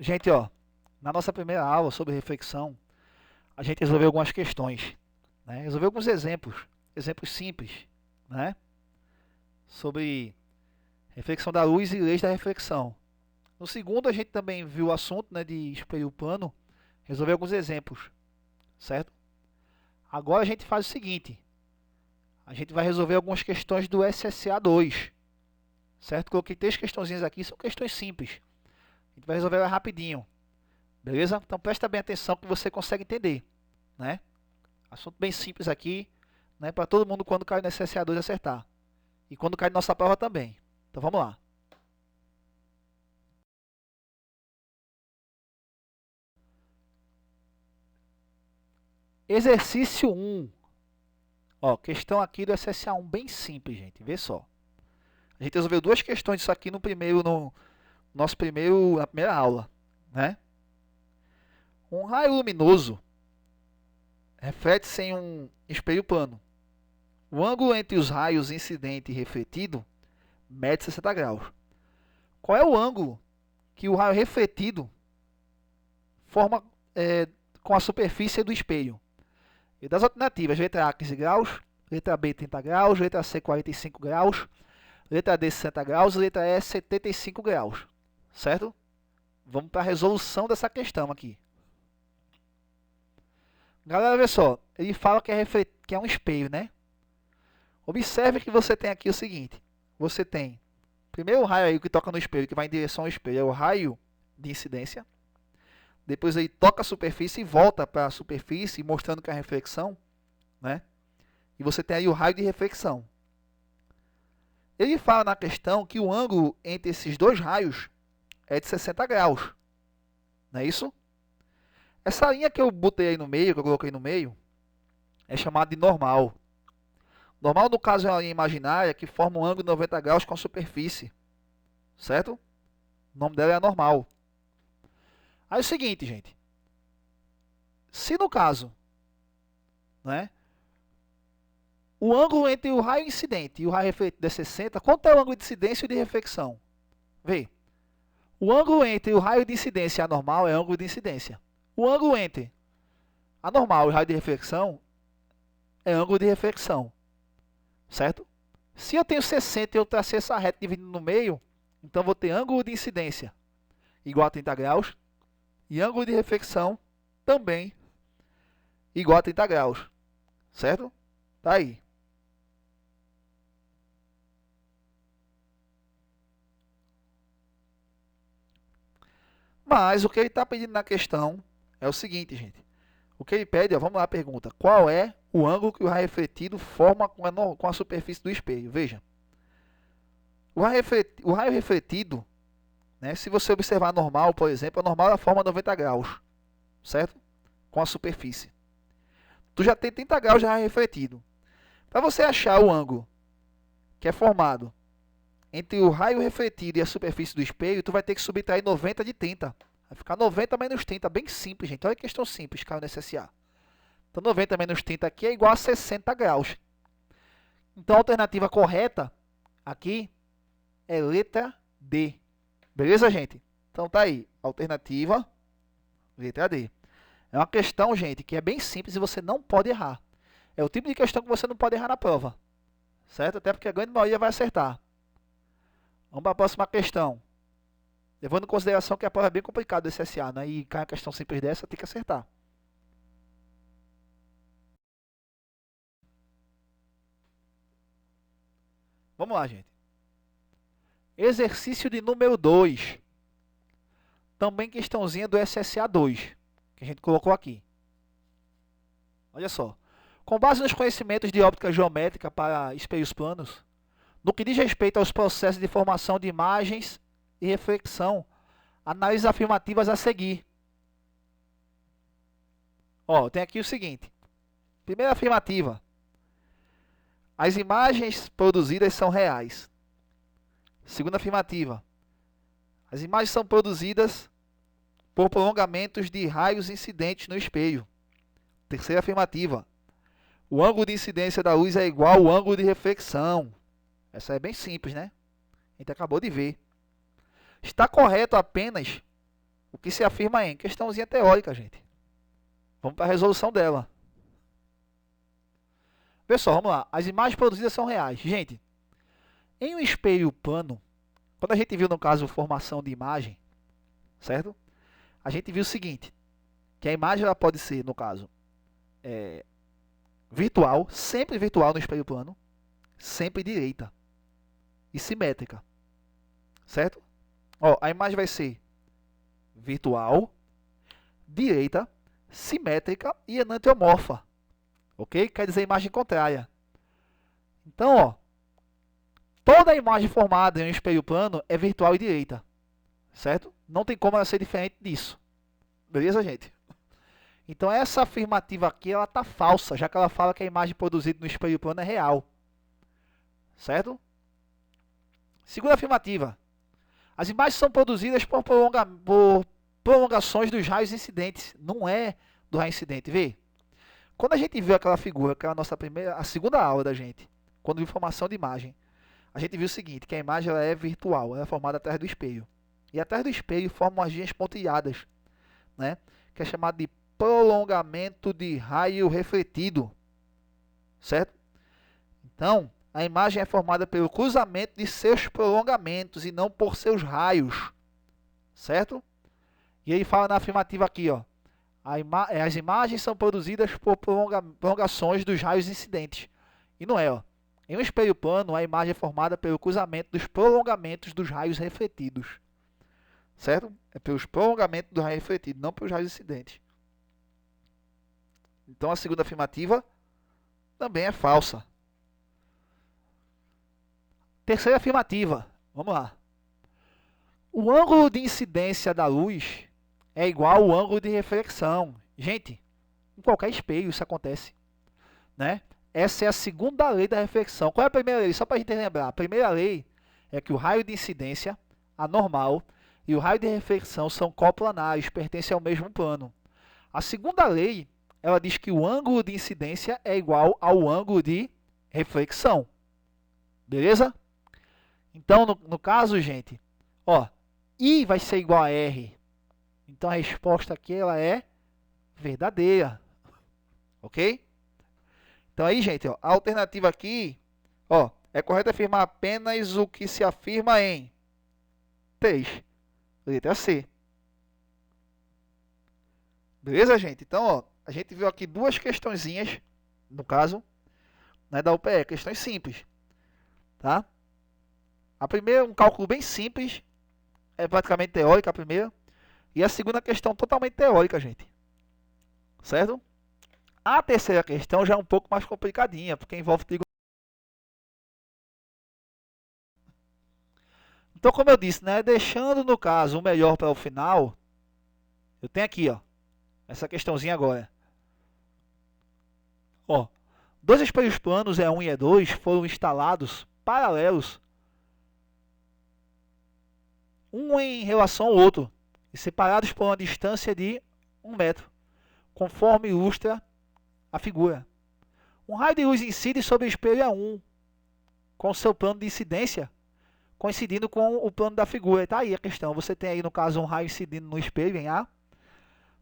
Gente, ó, na nossa primeira aula sobre reflexão, a gente resolveu algumas questões, né? Resolveu alguns exemplos simples, né? Sobre reflexão da luz e leis da reflexão. No segundo, a gente também viu o assunto, né, de espelho plano, resolveu alguns exemplos, certo? Agora a gente faz o seguinte, a gente vai resolver algumas questões do SSA2, certo? Coloquei 3 questõezinhas aqui, são questões simples. A gente vai resolver elas rapidinho, beleza? Então presta bem atenção que você consegue entender, né? Assunto bem simples aqui, né, para todo mundo quando cai no SSA2 acertar. E quando cai na nossa prova também. Então vamos lá. Exercício 1. Ó, questão aqui do SSA1 bem simples, gente. Vê só. A gente resolveu 2 questões disso aqui no nosso na primeira aula, né? Um raio luminoso reflete-se em um espelho plano. O ângulo entre os raios incidente e refletido mede 60 graus. Qual é o ângulo que o raio refletido forma com a superfície do espelho? E das alternativas, letra A 15 graus, letra B 30 graus, letra C 45 graus, letra D 60 graus e letra E 75 graus. Certo? Vamos para a resolução dessa questão aqui. Galera, olha só, ele fala que é um espelho, né? Observe que você tem aqui o seguinte, você tem, primeiro o raio aí que toca no espelho, que vai em direção ao espelho, é o raio de incidência. Depois ele toca a superfície e volta para a superfície, mostrando que é a reflexão, né? E você tem aí o raio de reflexão. Ele fala na questão que o ângulo entre esses dois raios é de 60 graus. Não é isso? Essa linha que eu botei aí no meio, que eu coloquei no meio, é chamada de normal. Normal, no caso, é uma linha imaginária que forma um ângulo de 90 graus com a superfície. Certo? O nome dela é normal. Aí é o seguinte, gente. Se no caso, né, o ângulo entre o raio incidente e o raio refletido é 60, quanto é o ângulo de incidência e de reflexão? Vê. O ângulo entre o raio de incidência e a normal é ângulo de incidência. O ângulo entre a normal e o raio de reflexão é ângulo de reflexão. Certo? Se eu tenho 60 e eu tracei essa reta dividindo no meio, então vou ter ângulo de incidência igual a 30 graus e ângulo de reflexão também igual a 30 graus. Certo? Tá aí. Mas o que ele está pedindo na questão é o seguinte, gente. O que ele pede, ó, vamos lá a pergunta. Qual é o ângulo que o raio refletido forma com a superfície do espelho? Veja. O raio refletido, né, se você observar normal, por exemplo, a normal ela forma 90 graus, certo? Com a superfície. Tu já tem 30 graus de raio refletido. Para você achar o ângulo que é formado entre o raio refletido e a superfície do espelho, tu vai ter que subtrair 90 de 30. Vai ficar 90 menos 30, bem simples, gente. Olha que questão simples, caiu no SSA. Então 90 menos 30 aqui é igual a 60 graus. Então a alternativa correta aqui é letra D. Beleza, gente? Então tá aí, alternativa letra D. É uma questão, gente, que é bem simples e você não pode errar. É o tipo de questão que você não pode errar na prova. Certo? Até porque a grande maioria vai acertar. Vamos para a próxima questão. Levando em consideração que a prova é bem complicada do SSA, né? E cai uma questão simples dessa, tem que acertar. Vamos lá, gente. Exercício de número 2. Também questãozinha do SSA2, que a gente colocou aqui. Olha só. Com base nos conhecimentos de óptica geométrica para espelhos planos, no que diz respeito aos processos de formação de imagens e reflexão, análise afirmativas a seguir. Ó, tem aqui o seguinte. Primeira afirmativa. As imagens produzidas são reais. Segunda afirmativa. As imagens são produzidas por prolongamentos de raios incidentes no espelho. Terceira afirmativa. O ângulo de incidência da luz é igual ao ângulo de reflexão. Essa é bem simples, né? A gente acabou de ver. Está correto apenas o que se afirma em questãozinha teórica, gente. Vamos para a resolução dela. Pessoal, vamos lá. As imagens produzidas são reais. Gente, em um espelho plano, quando a gente viu no caso formação de imagem, certo? A gente viu o seguinte, que a imagem ela pode ser, no caso, virtual, sempre virtual no espelho plano, sempre direita e simétrica, certo? Ó, a imagem vai ser virtual, direita, simétrica e enantiomorfa, ok? Quer dizer imagem contrária. Então, ó, toda a imagem formada em um espelho plano é virtual e direita, certo? Não tem como ela ser diferente disso. Beleza, gente? Então, essa afirmativa aqui, ela tá falsa, já que ela fala que a imagem produzida no espelho plano é real. Certo? Segunda afirmativa. As imagens são produzidas por prolongações dos raios incidentes. Não é do raio incidente. Vê? Quando a gente viu aquela figura, que é a segunda aula da gente, quando viu formação de imagem, a gente viu o seguinte, que a imagem ela é virtual, ela é formada atrás do espelho. E atrás do espelho formam as linhas pontilhadas, né? Que é chamado de prolongamento de raio refletido, certo? Então, a imagem é formada pelo cruzamento de seus prolongamentos e não por seus raios, certo? E ele fala na afirmativa aqui, ó, as imagens são produzidas por prolongações dos raios incidentes. E não é, ó. Em um espelho plano, a imagem é formada pelo cruzamento dos prolongamentos dos raios refletidos, certo? É pelos prolongamentos do raio refletido, não pelos raios incidentes. Então, a segunda afirmativa também é falsa. Terceira afirmativa. Vamos lá. O ângulo de incidência da luz é igual ao ângulo de reflexão. Gente, em qualquer espelho isso acontece, né? Essa é a segunda lei da reflexão. Qual é a primeira lei? Só para a gente lembrar. A primeira lei é que o raio de incidência, a normal, e o raio de reflexão são coplanares, pertencem ao mesmo plano. A segunda lei, ela diz que o ângulo de incidência é igual ao ângulo de reflexão. Beleza? Então, no caso, gente, ó, I vai ser igual a R. Então, a resposta aqui ela é verdadeira. Ok? Então, aí, gente, ó, a alternativa aqui, ó, é correto afirmar apenas o que se afirma em 3. Letra C. Beleza, gente? Então, ó, a gente viu aqui duas questõezinhas, no caso, né, da UPE, questões simples, tá? A primeira, um cálculo bem simples, é praticamente teórica a primeira, e a segunda questão totalmente teórica, gente. Certo? A terceira questão já é um pouco mais complicadinha, porque envolve trigonometria. Então, como eu disse, né, deixando no caso o melhor para o final, eu tenho aqui, ó, essa questãozinha agora. Ó, dois espelhos planos, E1 e E2, foram instalados paralelos, um em relação ao outro, e separados por uma distância de 1 metro, conforme ilustra a figura. Um raio de luz incide sobre o espelho E1, com seu plano de incidência coincidindo com o plano da figura. Está aí a questão. Você tem aí, no caso, um raio incidindo no espelho em A,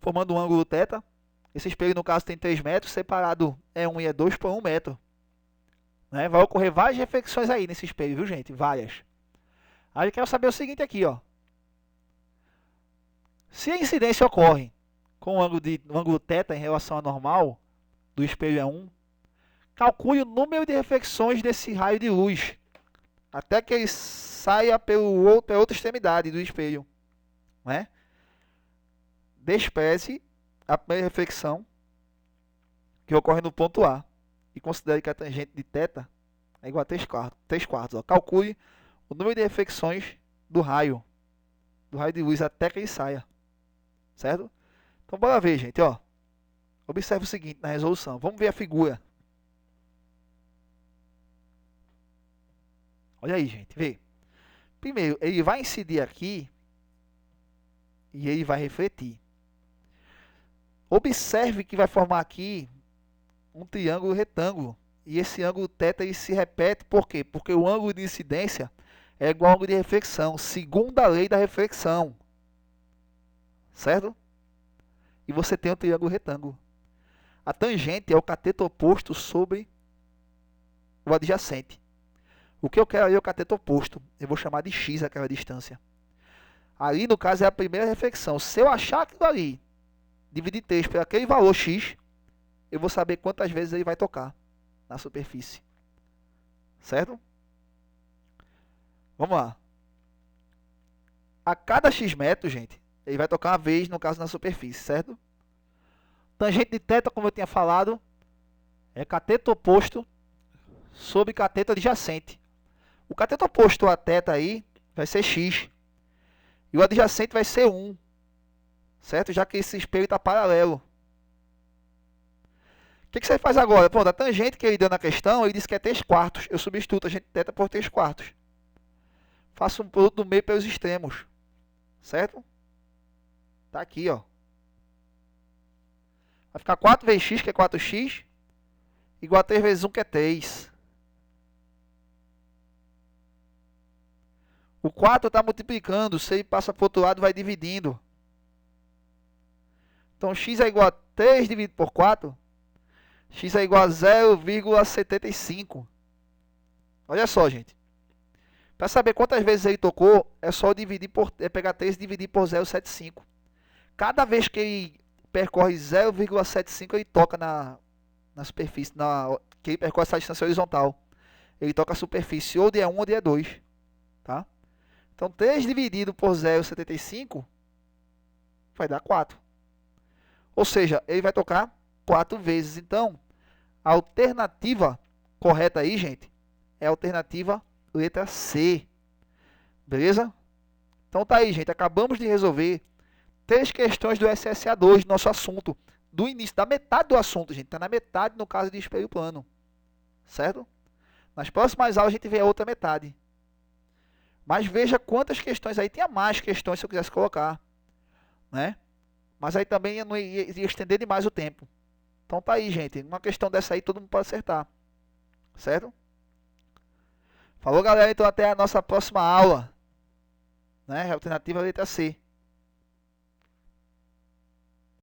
formando um ângulo θ. Esse espelho, no caso, tem 3 metros, separado E1 e E2 por 1 metro. Né? Vai ocorrer várias reflexões aí nesse espelho, viu, gente? Várias. Aí eu quero saber o seguinte aqui, ó. Se a incidência ocorre com o ângulo θ em relação à normal do espelho E1, calcule o número de reflexões desse raio de luz, até que ele saia pela outra extremidade do espelho. Né? Despreze a primeira reflexão que ocorre no ponto A e considere que a tangente de θ é igual a 3 quartos. Ó. Calcule o número de reflexões do raio de luz até que ele saia. Certo? Então, bora ver, gente. Ó. Observe o seguinte na resolução. Vamos ver a figura. Olha aí, gente. Vê. Primeiro, ele vai incidir aqui e ele vai refletir. Observe que vai formar aqui um triângulo retângulo. E esse ângulo θ ele se repete por quê? Porque o ângulo de incidência é igual ao ângulo de reflexão, segunda lei da reflexão, certo? E você tem o triângulo retângulo. A tangente é o cateto oposto sobre o adjacente. O que eu quero aí é o cateto oposto. Eu vou chamar de x aquela distância. Ali, no caso, é a primeira reflexão. Se eu achar aquilo ali, dividir 3 por aquele valor x, eu vou saber quantas vezes ele vai tocar na superfície. Certo? Vamos lá. A cada x metros, gente, ele vai tocar uma vez, no caso, na superfície, certo? Tangente de θ, como eu tinha falado, é cateto oposto sobre cateto adjacente. O cateto oposto a θ aí vai ser x. E o adjacente vai ser 1. Certo? Já que esse espelho está paralelo. O que você faz agora? Pronto, a tangente que ele deu na questão, ele disse que é 3 quartos. Eu substituo a tangente de θ por 3 quartos. Faço um produto do meio pelos extremos. Certo? Tá aqui, ó. Vai ficar 4 vezes x, que é 4x, igual a 3 vezes 1, que é 3. O 4 está multiplicando, se ele passa para o outro lado, vai dividindo. Então, x é igual a 3 dividido por 4. X é igual a 0,75. Olha só, gente. Para saber quantas vezes ele tocou, é só pegar 3 e dividir por 0,75. Cada vez que ele percorre 0,75, ele toca na superfície, que ele percorre essa distância horizontal. Ele toca a superfície ou de E1 ou de E2. Tá? Então, 3 dividido por 0,75 vai dar 4. Ou seja, ele vai tocar 4 vezes. Então, a alternativa correta aí, gente, é a alternativa letra C. Beleza? Então tá aí, gente. Acabamos de resolver 3 questões do SSA2, nosso assunto. Do início, da metade do assunto, gente. Está na metade no caso de espelho plano. Certo? Nas próximas aulas a gente vê a outra metade. Mas veja quantas questões aí. Tinha mais questões se eu quisesse colocar. Né? Mas aí também eu não ia estender demais o tempo. Então tá aí, gente. Uma questão dessa aí todo mundo pode acertar. Certo? Falou, galera. Então até a nossa próxima aula. Né? Alternativa letra C.